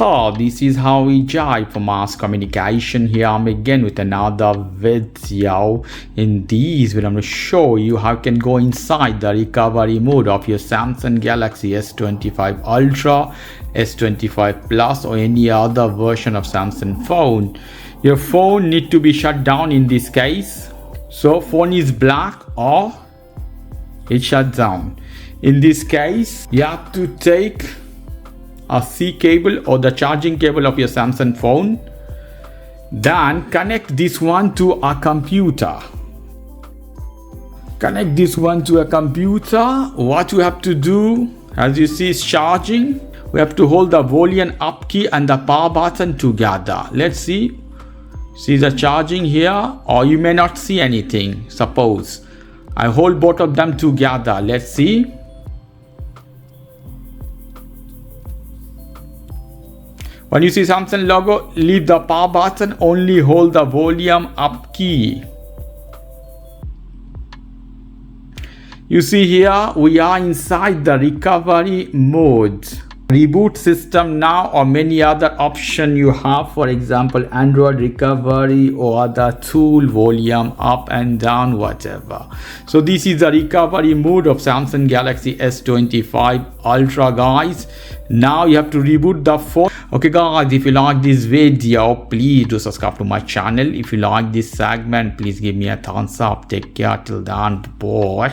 This is how we jive for mass communication. Here I'm again with another video. In this video I'm going to show you how you can go inside the recovery mode of your Samsung Galaxy S25 Ultra, S25 Plus or any other version of Samsung phone. Your phone need to be shut down in this case. So phone is black or it shut down. In this case you have to take a C cable or the charging cable of your Samsung phone, then connect this one to a computer. Connect this one to a computer. What you have to do, as you see, is charging. We have to hold the volume up key and the power button together. Let's see the charging here, or you may not see anything. Suppose I hold both of them together. Let's see. When you see Samsung logo, leave the power button, only hold the volume up key. You see here, we are inside the recovery mode. Reboot system now or many other options you have, for example Android recovery or other tool, volume up and down, whatever. So this is the recovery mode of Samsung Galaxy S25 Ultra, guys. Now you have to reboot the phone. Okay guys, if you like this video, please do subscribe to my channel. If you like this segment, please give me a thumbs up. Take care till then, boy.